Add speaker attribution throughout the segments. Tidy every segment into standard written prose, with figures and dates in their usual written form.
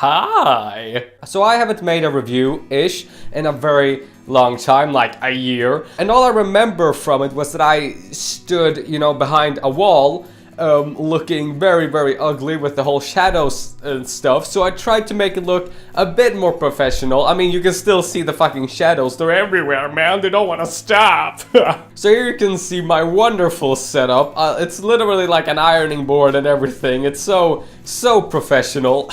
Speaker 1: Hi! So I haven't made a review-ish in a very long time, like a year. And all I remember from it was that I stood, behind a wall, looking very, very ugly with the whole shadows and stuff. So I tried to make it look a bit more professional. I mean, you can still see the fucking shadows. They're everywhere, man. They don't want to stop. So here you can see my wonderful setup. It's literally like an ironing board and everything. It's so professional.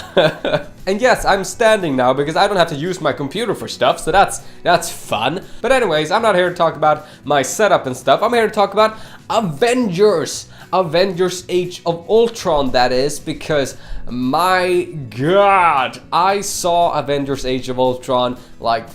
Speaker 1: And yes, I'm standing now because I don't have to use my computer for stuff, so that's fun. But anyways, I'm not here to talk about my setup and stuff. I'm here to talk about Avengers. Avengers Age of Ultron, that is, because my god, I saw Avengers Age of Ultron like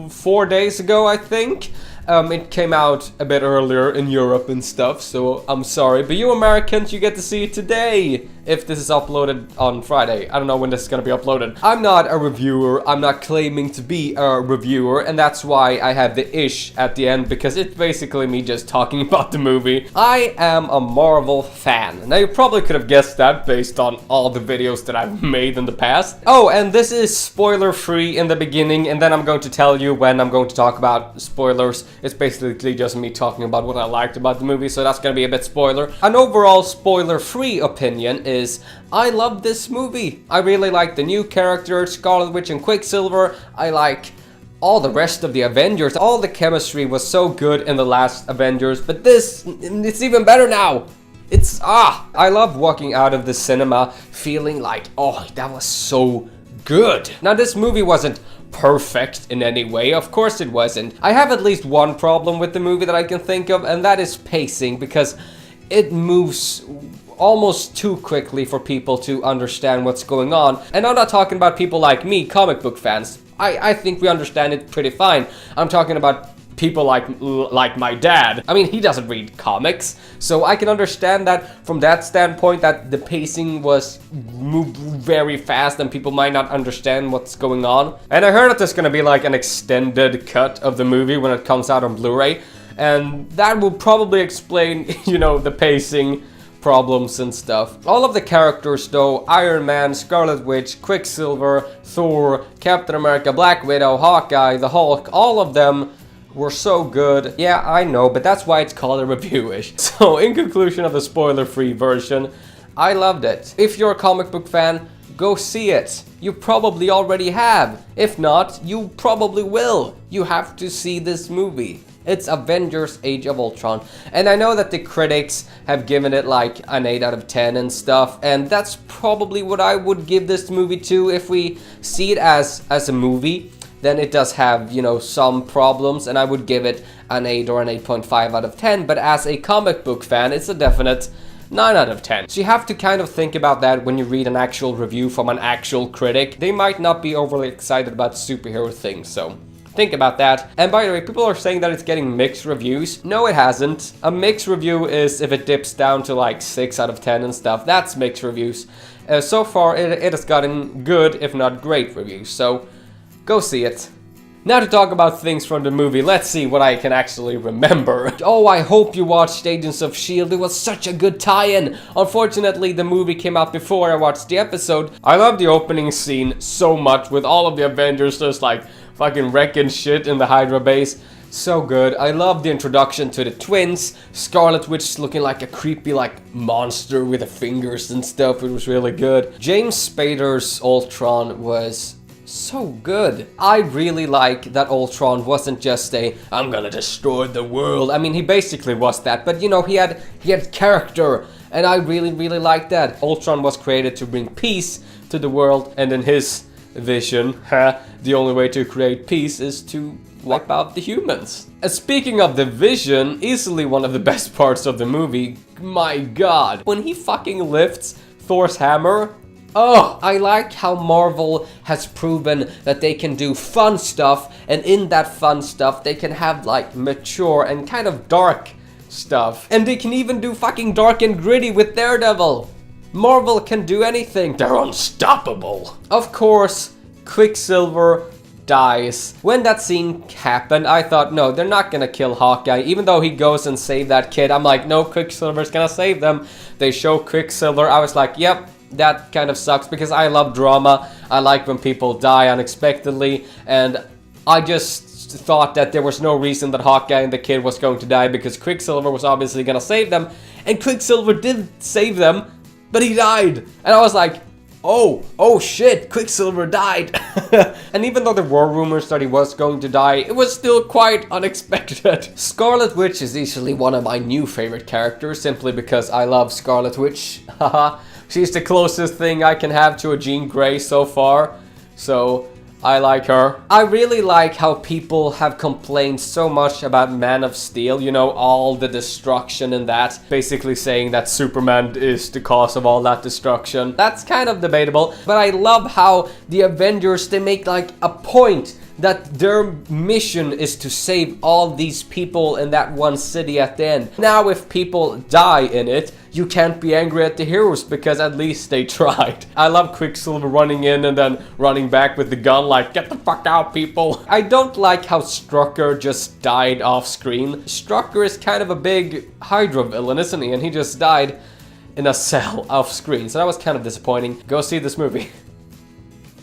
Speaker 1: 4 days ago, I think. It came out a bit earlier in Europe and stuff, so I'm sorry. But you Americans, you get to see it today, if this is uploaded on Friday. I don't know when this is gonna be uploaded. I'm not a reviewer, I'm not claiming to be a reviewer, and that's why I have the ish at the end, because it's basically me just talking about the movie. I am a Marvel fan. Now you probably could have guessed that based on all the videos that I've made in the past. Oh, and this is spoiler free in the beginning, and then I'm going to tell you when I'm going to talk about spoilers. It's basically just me talking about what I liked about the movie, so that's gonna be a bit spoiler. An overall spoiler-free opinion is, I love this movie. I really like the new characters, Scarlet Witch and Quicksilver. I like all the rest of the Avengers. All the chemistry was so good in the last Avengers, but it's even better now. I love walking out of the cinema feeling like, oh, that was so good. Now, this movie wasn't perfect in any way, of course it wasn't. I have at least one problem with the movie that I can think of, and that is pacing, because it moves almost too quickly for people to understand what's going on. And I'm not talking about people like me, comic book fans. I think we understand it pretty fine. I'm talking about people like my dad. I mean, he doesn't read comics, so I can understand that from that standpoint, that the pacing was moved very fast and people might not understand what's going on. And I heard that there's gonna be like an extended cut of the movie when it comes out on Blu-ray, and that will probably explain, the pacing problems and stuff. All of the characters though, Iron Man, Scarlet Witch, Quicksilver, Thor, Captain America, Black Widow, Hawkeye, the Hulk, all of them were so good. Yeah, I know, but that's why it's called a review-ish. So, in conclusion of the spoiler-free version, I loved it. If you're a comic book fan, go see it. You probably already have. If not, you probably will. You have to see this movie. It's Avengers Age of Ultron. And I know that the critics have given it like an 8 out of 10 and stuff, and that's probably what I would give this movie to if we see it as a movie. Then it does have, some problems, and I would give it an 8 or an 8.5 out of 10, but as a comic book fan, it's a definite 9 out of 10. So you have to kind of think about that when you read an actual review from an actual critic. They might not be overly excited about superhero things, so think about that. And by the way, people are saying that it's getting mixed reviews. No, it hasn't. A mixed review is if it dips down to like 6 out of 10 and stuff. That's mixed reviews. So far, it has gotten good, if not great reviews, so go see it. Now to talk about things from the movie, let's see what I can actually remember. Oh, I hope you watched Agents of S.H.I.E.L.D. It was such a good tie-in. Unfortunately, the movie came out before I watched the episode. I love the opening scene so much with all of the Avengers just like fucking wrecking shit in the Hydra base. So good. I love the introduction to the twins. Scarlet Witch looking like a creepy monster with the fingers and stuff. It was really good. James Spader's Ultron was so good. I really like that Ultron wasn't just I'm gonna destroy the world. I mean, he basically was that, but he had character, and I really like that. Ultron was created to bring peace to the world, and in his vision, the only way to create peace is to wipe out the humans. And speaking of the vision, easily one of the best parts of the movie, my god, when he fucking lifts Thor's hammer. Oh, I like how Marvel has proven that they can do fun stuff, and in that fun stuff they can have mature and kind of dark stuff. And they can even do fucking dark and gritty with Daredevil. Marvel can do anything. They're unstoppable. Of course, Quicksilver dies. When that scene happened, I thought, no, they're not gonna kill Hawkeye. Even though he goes and saves that kid, I'm like, no, Quicksilver's gonna save them. They show Quicksilver. I was like, yep, that kind of sucks, because I love drama. I like when people die unexpectedly, and I just thought that there was no reason that Hawkeye and the kid was going to die because Quicksilver was obviously gonna save them, and Quicksilver did save them, but he died. And I was like, oh shit, Quicksilver died. And even though there were rumors that he was going to die, it was still quite unexpected. Scarlet Witch is easily one of my new favorite characters, simply because I love Scarlet Witch. Haha. She's the closest thing I can have to a Jean Grey so far, so I like her. I really like how people have complained so much about Man of Steel, you know, all the destruction in that. Basically saying that Superman is the cause of all that destruction. That's kind of debatable, but I love how the Avengers, they make like a point that their mission is to save all these people in that one city at the end. Now, if people die in it, you can't be angry at the heroes because at least they tried. I love Quicksilver running in and then running back with the gun like, get the fuck out, people. I don't like how Strucker just died off screen. Strucker is kind of a big Hydra villain, isn't he? And he just died in a cell off screen, so that was kind of disappointing. Go see this movie.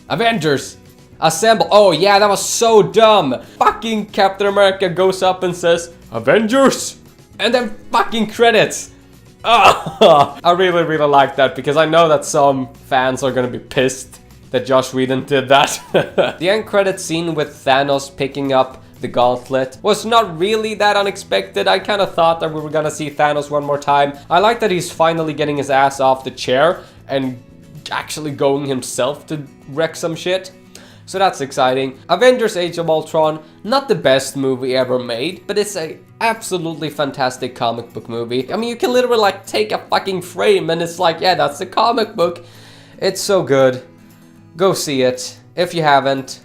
Speaker 1: Avengers! Assemble. Oh yeah, that was so dumb. Fucking Captain America goes up and says, Avengers! And then fucking credits. Oh, I really like that because I know that some fans are gonna be pissed that Joss Whedon did that. The end credit scene with Thanos picking up the gauntlet was not really that unexpected. I kind of thought that we were gonna see Thanos one more time. I like that he's finally getting his ass off the chair and actually going himself to wreck some shit. So that's exciting. Avengers Age of Ultron, not the best movie ever made, but it's a absolutely fantastic comic book movie. I mean, you can literally like take a fucking frame and it's like, yeah, that's a comic book. It's so good. Go see it. If you haven't,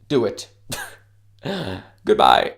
Speaker 1: do it. Goodbye.